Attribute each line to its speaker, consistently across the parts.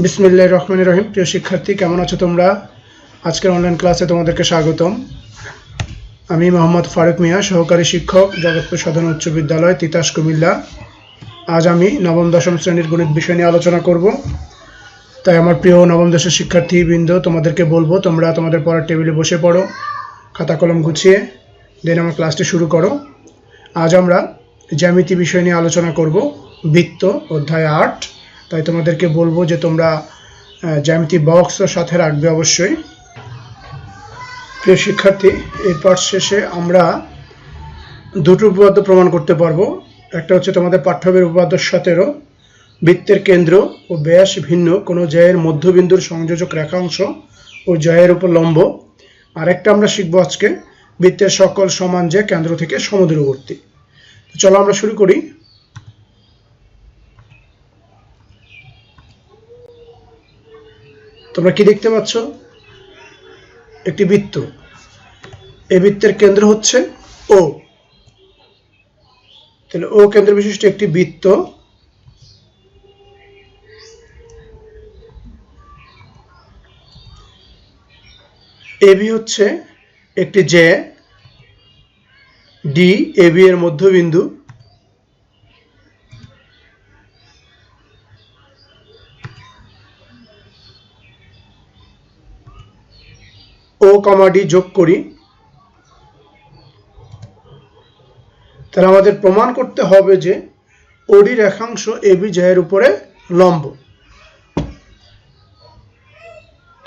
Speaker 1: বিসমিল্লাহির রহমানির রহিম। প্রিয় শিক্ষার্থী, কেমন আছো তোমরা? আজকের অনলাইন ক্লাসে তোমাদেরকে স্বাগতম। আমি মোহাম্মদ ফারুক মিয়া, সহকারী শিক্ষক, জগৎপুর সাধারণ উচ্চ বিদ্যালয়, তিতাস, কুমিল্লা। আজ আমি নবম দশম শ্রেণীর গণিত বিষয় নিয়ে আলোচনা করব। তাই আমার প্রিয় নবম দশের শিক্ষার্থীবৃন্দ, তোমাদেরকে বলবো তোমরা তোমাদের পড়ার টেবিলে বসে পড়ো, খাতা কলম গুছিয়ে, দেন আমার ক্লাসটি শুরু করো। আজ আমরা জ্যামিতি বিষয় নিয়ে আলোচনা করব, বৃত্ত, অধ্যায় ৮। তাই তোমাদেরকে বলবো যে তোমরা জ্যামিতি বক্সও সাথে রাখবে অবশ্যই। প্রিয় শিক্ষার্থী, এই পাঠ শেষে আমরা দুটো উপপাদ্য প্রমাণ করতে পারবো। একটা হচ্ছে তোমাদের পাঠ্যবইয়ের উপপাদ্য 17, বৃত্তের কেন্দ্র ও ব্যাস ভিন্ন কোনো জ্যায়ের মধ্যবিন্দুর সংযোজক রেখাংশ ও জ্যায়ের উপর লম্ব। আরেকটা আমরা শিখবো আজকে, বৃত্তের সকল সমান জ্যা কেন্দ্র থেকে সমদূরবর্তী। চলো আমরা শুরু করি। তোমরা কি দেখতে পাচ্ছ? একটি বৃত্ত। এই বৃত্তের কেন্দ্র হচ্ছে ও। তাহলে ও কেন্দ্র বিশিষ্ট একটি বৃত্ত। এবি হচ্ছে একটি জ্যা, ডি এবি এর মধ্যবিন্দু, ও কমা ডি যোগ করি। তাহলে আমাদের প্রমাণ করতে হবে যে ওডি রেখাংশ এবি জ্যায়ের উপরে লম্ব।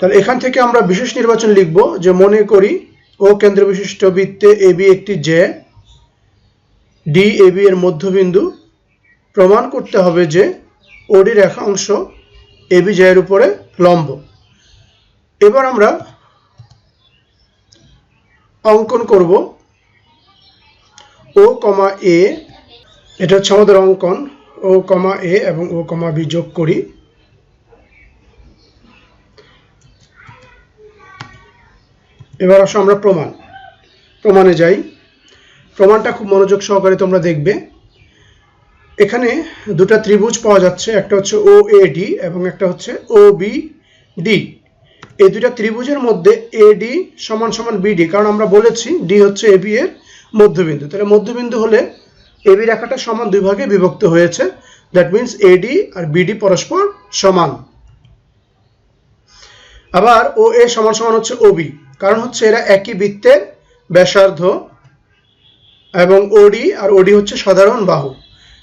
Speaker 1: তাহলে এখান থেকে আমরা বিশেষ নির্বাচন লিখব যে মনে করি ও কেন্দ্র বিশিষ্ট বৃত্তে এবি একটি জ্যা, ডি এবি এর মধ্যবিন্দু। প্রমাণ করতে হবে যে ওডি রেখাংশ এবি জ্যায়ের উপরে লম্ব। এবার আমরা অঙ্কন করব ও কমা এ। এটা হচ্ছে আমাদের অঙ্কন, ও কমা এ এবং ও কমা বি যোগ করি। এবার আসো আমরা প্রমাণে যাই। প্রমাণটা খুব মনোযোগ সহকারে তোমরা দেখবে। এখানে দুটো ত্রিভুজ পাওয়া যাচ্ছে, একটা হচ্ছে ও এ ডি এবং একটা হচ্ছে ও বি ডি। এই দুটা ত্রিভুজের মধ্যে এডি সমান সমান বিডি, কারণ আমরা বলেছি ডি হচ্ছে এবি এর মধ্যবিন্দু। তাহলে মধ্যবিন্দু হলে এবি রেখাটা সমান দুই ভাগে বিভক্ত হয়েছে। দ্যাট মিনস এডি আর বিডি পরস্পর সমান। আবার ও এ সমান সমান হচ্ছে ওবি, কারণ হচ্ছে এরা একই বৃত্তের ব্যাসার্ধ, এবং ওডি আর ওডি হচ্ছে সাধারণ বাহু।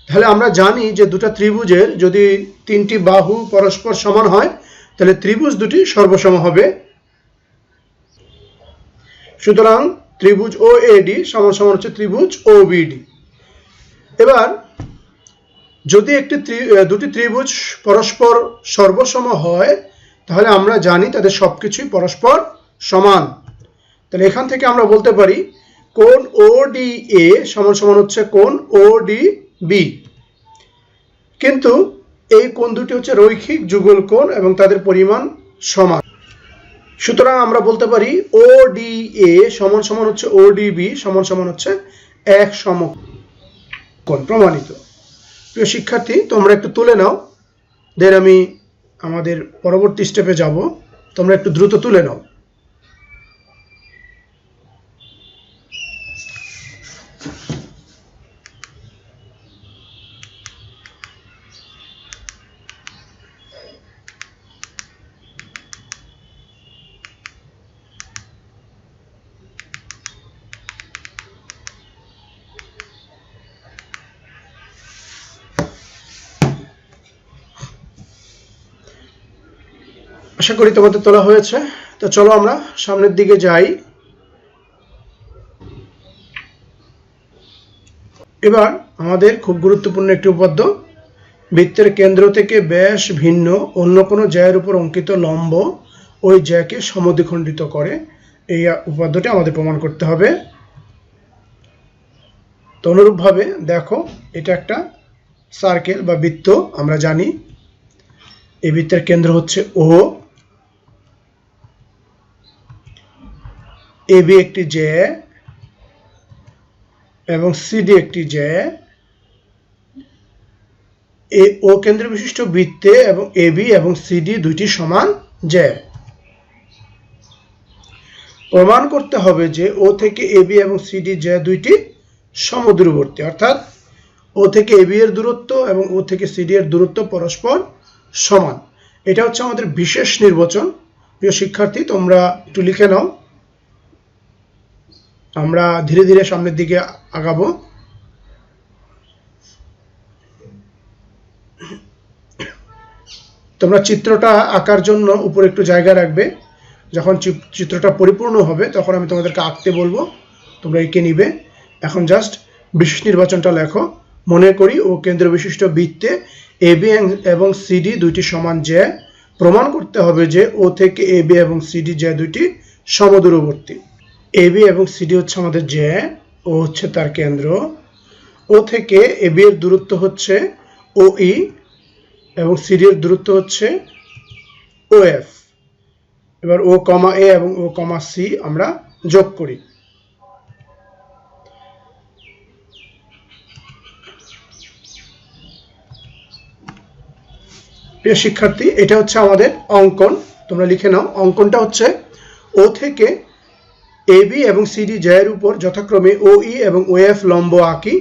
Speaker 1: তাহলে আমরা জানি যে দুটো ত্রিভুজের যদি তিনটি বাহু পরস্পর সমান হয় তাহলে ত্রিভুজ দুটি সর্বসম হবে। সুতরাং ত্রিভুজ ও এডি সমান সমান হচ্ছে ত্রিভুজ ও বিডি। এবার যদি দুটি ত্রিভুজ পরস্পর সর্বসম হয় তাহলে আমরা জানি তাদের সবকিছুই পরস্পর সমান। তাহলে এখান থেকে আমরা বলতে পারি কোণ ওডি এ সমান সমান হচ্ছে কোণ ওডি বি। কিন্তু এই কোণ দুটি হচ্ছে রৈখিক যুগল কোণ এবং তাদের পরিমাণ সমান। সুতরাং আমরা বলতে পারি ওডি এ সমান সমান হচ্ছে ওডি বি সমান সমান হচ্ছে এক সমকোণ। প্রমাণিত। প্রিয় শিক্ষার্থী, তোমরা একটু তুলে নাও, দেন আমি আমাদের পরবর্তী স্টেপে যাব। তোমরা একটু দ্রুত তুলে নাও। আশা করি তোমাদের তোলা হয়েছে। তো চলো আমরা সামনের দিকে যাই। এবার আমাদের খুব গুরুত্বপূর্ণ একটি উপপাদ্য, বৃত্তের কেন্দ্র থেকে ব্যাস ভিন্ন অন্য কোনো জ্যায়ের উপর অঙ্কিত লম্ব ওই জ্যাকে সমদ্বিখণ্ডিত করে। এই উপপাদ্যটি আমাদের প্রমাণ করতে হবে। তো অনুরূপভাবে দেখো, এটা একটা সার্কেল বা বৃত্ত। আমরা জানি এই বৃত্তের কেন্দ্র হচ্ছে ও, এবি একটি জ্যা এবং সিডি একটি জ্যা। ও কেন্দ্র বিশিষ্ট বৃত্তে এবং এবি এবং সিডি দুইটি সমান জ্যা। প্রমাণ করতে হবে যে ও থেকে এবি এবং সিডি জ্যা দুইটি সমদূরবর্তী, অর্থাৎ ও থেকে এবি এর দূরত্ব এবং ও থেকে সিডি এর দূরত্ব পরস্পর সমান। এটা হচ্ছে আমাদের বিশেষ নির্বাচন। প্রিয় শিক্ষার্থী, তোমরা একটু লিখে নাও, আমরা ধীরে ধীরে সামনের দিকে আগাবো। তোমরা চিত্রটা আঁকার জন্য উপরে একটু জায়গা রাখবে। যখন চিত্রটা পরিপূর্ণ হবে তখন আমি তোমাদেরকে আঁকতে বলবো, তোমরা এঁকে নিবে। এখন জাস্ট বিশেষ নির্বাচনটা লেখো। মনে করি ও কেন্দ্র বিশিষ্ট বৃত্তে এবি এবং সিডি দুইটি সমান জ্যা। প্রমাণ করতে হবে যে ও থেকে এবি এবং সিডি জ্যা দুইটি সমদূরবর্তী। এবি এবং সিডি হচ্ছে আমাদের জ্যা, ও হচ্ছে তার কেন্দ্র। ও থেকে এবি এর দূরত্ব হচ্ছে ওই এবং সিডি এর দূরত্ব হচ্ছে ওএফ। এবার ও কমা এ এবং ও কমা সি আমরা যোগ করি। প্রিয় শিক্ষার্থী, এটা হচ্ছে আমাদের অঙ্কন। তোমরা লিখে নাও। অঙ্কনটা হচ্ছে ও থেকে এবি এবং সিডি জ্যায়ের উপর যথাক্রমে ও ই এবং ও এফ লম্ব আঁকি,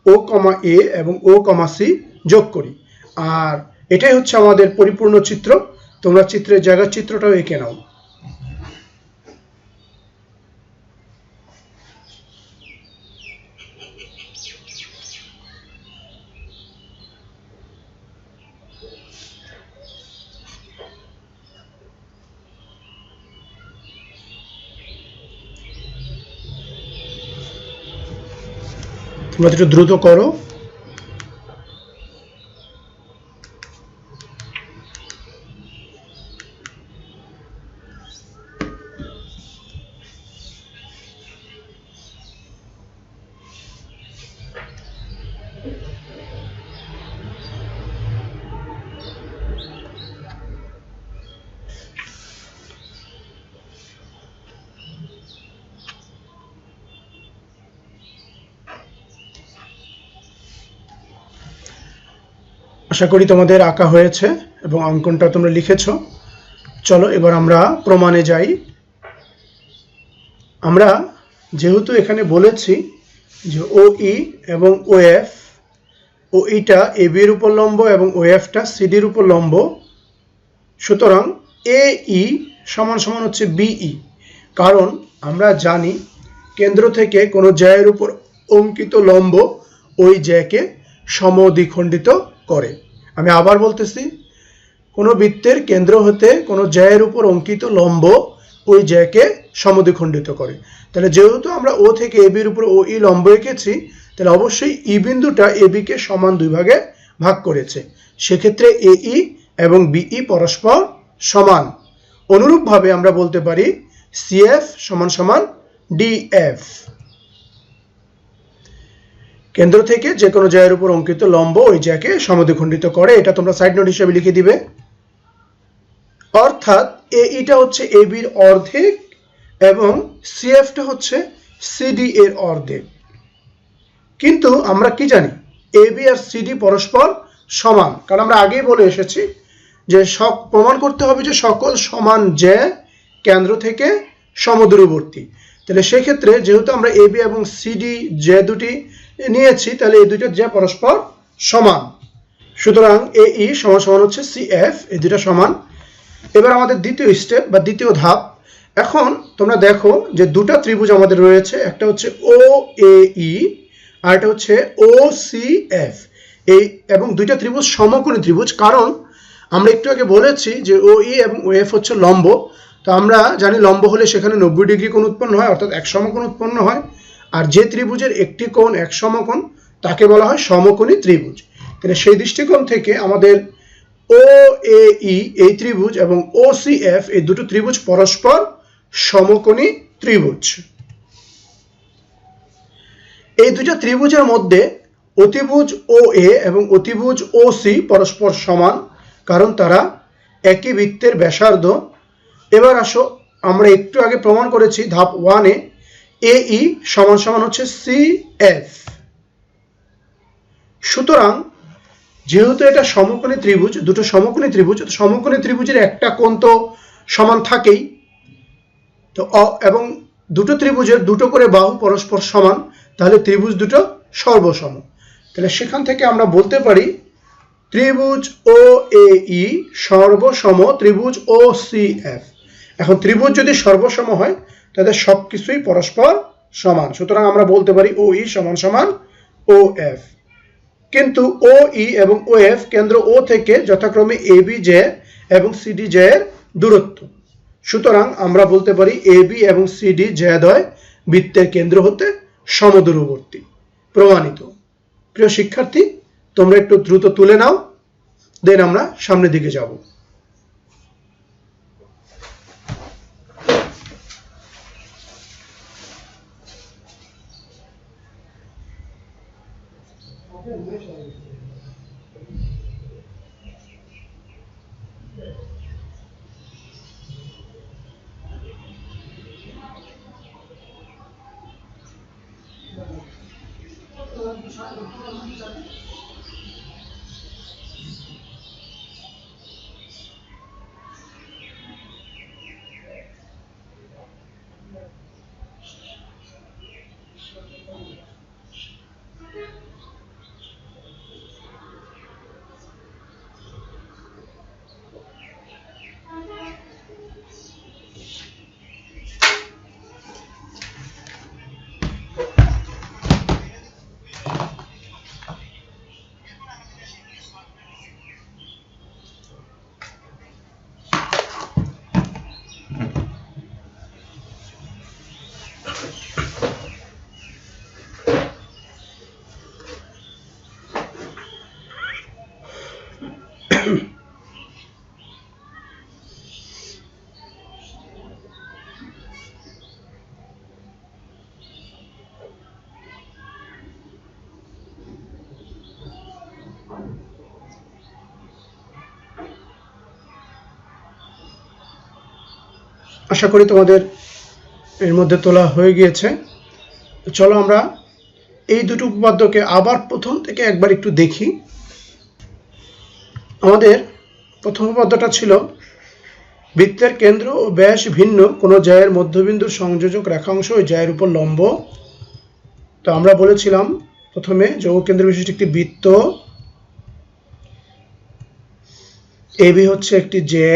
Speaker 1: ও কমা এ এবং ও কমা সি যোগ করি। আর এটাই হচ্ছে আমাদের পরিপূর্ণ চিত্র। তোমরা চিত্রের জায়গার চিত্রটাও এঁকে নাও। তোমরা একটু দ্রুত করো। আশা করি তোমাদের আঁকা হয়েছে এবং অঙ্কনটা তোমরা লিখেছো। চলো এবার আমরা প্রমাণে যাই। আমরা যেহেতু এখানে বলেছি যে ও ই এবং ও এফ, ও ইটা এবি এর উপর লম্ব এবং ও এফটা সিডির উপর লম্ব, সুতরাং এ ই সমান সমান হচ্ছে বিই। কারণ আমরা জানি কেন্দ্র থেকে কোনো জ্যায়ের উপর অঙ্কিত লম্ব ওই জ্যাকে সমদ্বিখণ্ডিত করে। আমি আবার বলতেছি, কোনো বৃত্তের কেন্দ্র হতে কোনো জ্যায়ের উপর অঙ্কিত লম্ব ওই জ্যাকে সমদ্বিখণ্ডিত করে। তাহলে যেহেতু আমরা ও থেকে এবির উপর ও ই লম্ব এঁকেছি, তাহলে অবশ্যই ই বিন্দুটা এবিকে সমান দুই ভাগে ভাগ করেছে। সেক্ষেত্রে এ ই এবং বিই পরস্পর সমান। অনুরূপভাবে আমরা বলতে পারি সিএফ সমান সমান ডিএফ। কেন্দ্র থেকে যে কোনো জ্যায়ের উপর অঙ্কিত লম্ব ওই জ্যাকে সমদ্বিখণ্ডিত করে। এটা তোমরা সাইড নোট হিসেবে লিখে দিবে। অর্থাৎ এ ইটা হচ্ছে এবির অর্ধেক এবং সিএফটা হচ্ছে সিডি এর অর্ধেক। কিন্তু আমরা কি জানি, এবি আর সিডি পরস্পর সমান। কারণ আমরা আগেই বলে এসেছি যে প্রমাণ করতে হবে যে সকল সমান জ্যা কেন্দ্র থেকে সমদূরবর্তী। তাহলে সেক্ষেত্রে যেহেতু আমরা এবি এবং সিডি জ্যা দুটি নিয়েছি, তাহলে এই দুইটা জ্যা পরস্পর সমান। সুতরাং এ ই সমান সমান হচ্ছে সিএফ, এই দুটা সমান। এবার আমাদের দ্বিতীয় স্টেপ বা দ্বিতীয় ধাপ। এখন তোমরা দেখো যে দুটা ত্রিভুজ আমাদের রয়েছে, একটা হচ্ছে ও এ ই আর একটা হচ্ছে ও সি এফ। এই এবং দুইটা ত্রিভুজ সমকোণী ত্রিভুজ। কারণ আমরা একটু আগে বলেছি যে ও ই এবং ও এফ হচ্ছে লম্ব। তো আমরা জানি লম্ব হলে সেখানে 90 ডিগ্রি কোণ উৎপন্ন হয়, অর্থাৎ এক সমকোণ উৎপন্ন হয়। আর যে ত্রিভুজের একটি কোণ এক সমকোণ তাকে বলা হয় সমকোণী ত্রিভুজ। তাহলে সেই দৃষ্টিকোণ থেকে আমাদের ও এ ই এই ত্রিভুজ এবং ও সি এফ এই দুটো ত্রিভুজ পরস্পর সমকোণী ত্রিভুজ। এই দুটো ত্রিভুজের মধ্যে অতিভুজ ও এ এবং অতিভুজ ও সি পরস্পর সমান, কারণ তারা একই বৃত্তের ব্যাসার্ধ। এবার আসো, আমরা একটু আগে প্রমাণ করেছি ধাপ 1-এ এ ই সমান সমান হচ্ছে সি এফ। সুতরাং যেহেতু এটা সমকোণী ত্রিভুজ, দুটো সমকোণী ত্রিভুজ, সমকোণী ত্রিভুজের একটা কোণ তো সমান থাকেই, তো এবং দুটো ত্রিভুজের দুটো করে বাহু পরস্পর সমান, তাহলে ত্রিভুজ দুটো সর্বসম। তাহলে সেখান থেকে আমরা বলতে পারি ত্রিভুজ ও এ সর্বসম ত্রিভুজ ও সিএফ। এখন ত্রিভুজ যদি সর্বসম হয় তাদের সবকিছুই পরস্পর সমান, সুতরাং আমরা বলতে পারি ও ই সমান সমান ও এফ। কিন্তু ও ই এবং ও এফ কেন্দ্র ও থেকে যথাক্রমে এ বি জে এবং সিডি জে এর দূরত্ব, সুতরাং আমরা বলতে পারি এ বি এবং সিডি জেদ্বয় বৃত্তের কেন্দ্র হতে সমদূরবর্তী। প্রমাণিত। প্রিয় শিক্ষার্থী, তোমরা একটু দ্রুত তুলে নাও, দেন আমরা সামনের দিকে যাব। আশা করি তোমাদের এর মধ্যে তোলা হয়ে গিয়েছে। চলো আমরা এই দুটো উপপাদ্যকে আবার প্রথম থেকে একবার একটু দেখি। আমাদের প্রথম উপপাদ্যটা ছিল বৃত্তের কেন্দ্র ও ব্যাস ভিন্ন কোনো জ্যায়ের মধ্যবিন্দুর সংযোজক রেখাংশ ওই জ্যায়ের উপর লম্ব। তো আমরা বলেছিলাম প্রথমে যৌগ কেন্দ্র বিশিষ্ট একটি বৃত্ত, এবি হচ্ছে একটি জ্যা,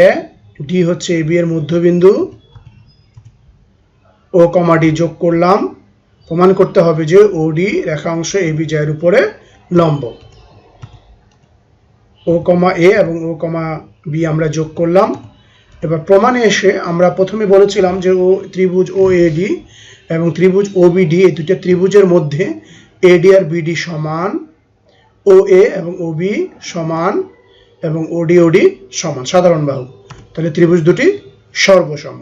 Speaker 1: ডি হচ্ছে এবি এর মধ্যবিন্দু, ও কমা ডি যোগ করলাম, প্রমাণ করতে হবে যে ওডি রেখাংশ এবি জ্যায়ের উপরে লম্ব। ও কমা এ এবং ও কমা বি আমরা যোগ করলাম। এবার প্রমাণে এসে আমরা প্রথমে বলেছিলাম যে ও ত্রিভুজ ও এডি এবং ত্রিভুজ ও বিডি, এই দুটো ত্রিভুজের মধ্যে এডি আর বিডি সমান, ও এ এবং ও বি সমান এবং ওডি ওডি সমান, সাধারণ বাহু, তাহলে ত্রিভুজ দুটি সর্বসম।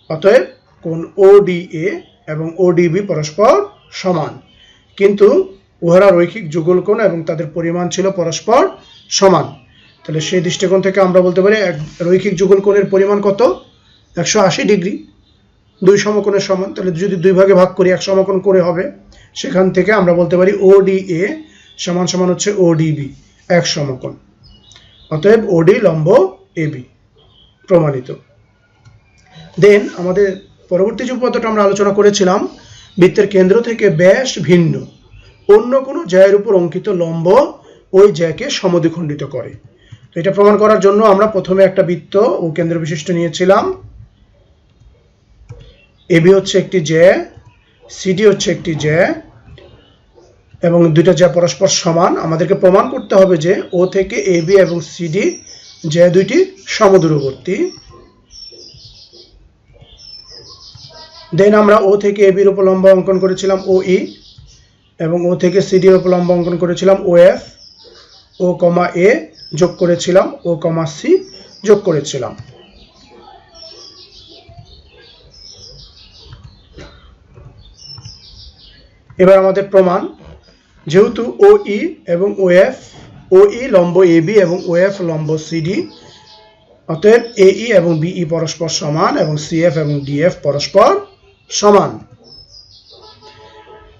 Speaker 1: অতএব কোণ ওডিএ এবং ওডিবি পরস্পর সমান, কিন্তু উহারা রৈখিক যুগলকোণ এবং তাদের পরিমাণ ছিল পরস্পর সমান। তাহলে সেই দৃষ্টিকোণ থেকে আমরা বলতে পারি রৈখিক যুগলকোণের পরিমাণ কত? 180 ডিগ্রি, দুই সমকোণের সমান। তাহলে যদি দুই ভাগে ভাগ করি এক সমকোণ করে হবে, সেখান থেকে আমরা বলতে পারি ওডিএ সমান সমান হচ্ছে ওডিবি, এক সমকোণ। অতএব ওডি লম্ব এবি, প্রমাণিত। দেন আমাদের পরবর্তী যে উপপাদ্যটা আমরা আলোচনা করেছিলাম, বৃত্তের কেন্দ্র থেকে ব্যাস ভিন্ন অন্য কোনো জ্যায়ের উপর অঙ্কিত লম্ব ওই জ্যাকে সমদ্বিখণ্ডিত করে। তো এটা প্রমাণ করার জন্য আমরা প্রথমে একটা বৃত্ত ও কেন্দ্র বিশিষ্ট নিয়েছিলাম। এবি হচ্ছে একটি জ্যা, সিডি হচ্ছে একটি জ্যা এবং দুইটা জ্যা পরস্পর সমান। আমাদেরকে প্রমাণ করতে হবে যে ও থেকে এবি এবং সিডি জ্যা দুইটি সমদূরবর্তী। দেন আমরা ও থেকে এবির উপর লম্ব অঙ্কন করেছিলাম ও ই এবং ও থেকে সিডির উপর লম্ব অঙ্কন করেছিলাম ও এফ, ও কমা এ যোগ করেছিলাম, ও কমা সি যোগ করেছিলাম। এবার আমাদের প্রমাণ, যেহেতু ও ই এবং ও এফ, ও ই লম্ব এবি এবং ও এফ লম্ব সিডি, অতএব এ ই এবং বিই পরস্পর সমান এবং সিএফ এবং ডিএফ পরস্পর সমান।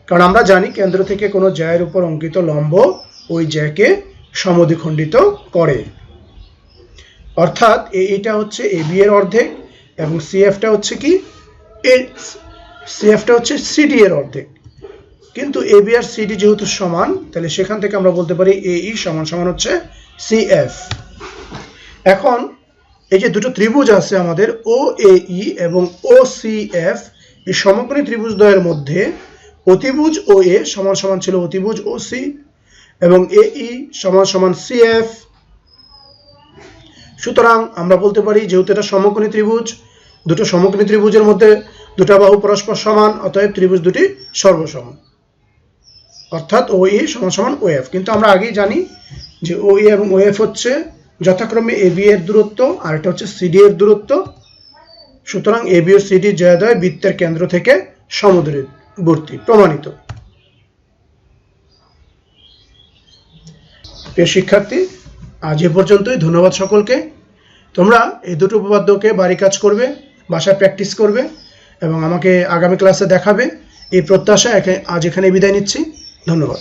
Speaker 1: কারণ আমরা জানি কেন্দ্র থেকে কোনো জ্যায়ের উপর অঙ্কিত লম্ব ওই জ্যাকে সমদ্বিখণ্ডিত করে। অর্থাৎ এইটা হচ্ছে এবি এর অর্ধেক এবং সিএফটা হচ্ছে কি, সিএফটা হচ্ছে সিডি এর অর্ধেক। কিন্তু এবি আর সিডি যেহেতু সমান, তাহলে সেখান থেকে আমরা বলতে পারি এই সমান সমান হচ্ছে সিএফ। এখন এই যে দুটো ত্রিভুজ আছে আমাদের ও এই এবং ও সিএফ, এই সমকোণী ত্রিভুজদ্বয়ের মধ্যে অতিভুজ ও এ সমান সমান ছিল অতিভুজ ও সি এবং এই সমান সমান সিএফ। সুতরাং আমরা বলতে পারি যেহেতু এটা সমকোণী ত্রিভুজ, দুটো সমকোণী ত্রিভুজের মধ্যে দুটো বাহু পরস্পর সমান, অতএব ত্রিভুজ দুটি সর্বসম, অর্থাৎ ও এ সমান সমান ও এফ। কিন্তু আমরা আগেই জানি যে ও এ এবং ও এফ হচ্ছে যথাক্রমে এবি এর দূরত্ব আর এটা হচ্ছে সিডি এর দূরত্ব। সুতরাং এবি ও সিডি জয়দয় বৃত্তের কেন্দ্র থেকে সমদূরবর্তী, প্রমাণিত। প্রিয় শিক্ষার্থী, আজ এ পর্যন্তই। ধন্যবাদ সকলকে। তোমরা এই দুটো উপপাদ্যকে বাড়ি কাজ করবে, বাসায় প্র্যাকটিস করবে এবং আমাকে আগামী ক্লাসে দেখাবে, এই প্রত্যাশা আজ এখানে বিদায় নিচ্ছি। ধন্যবাদ।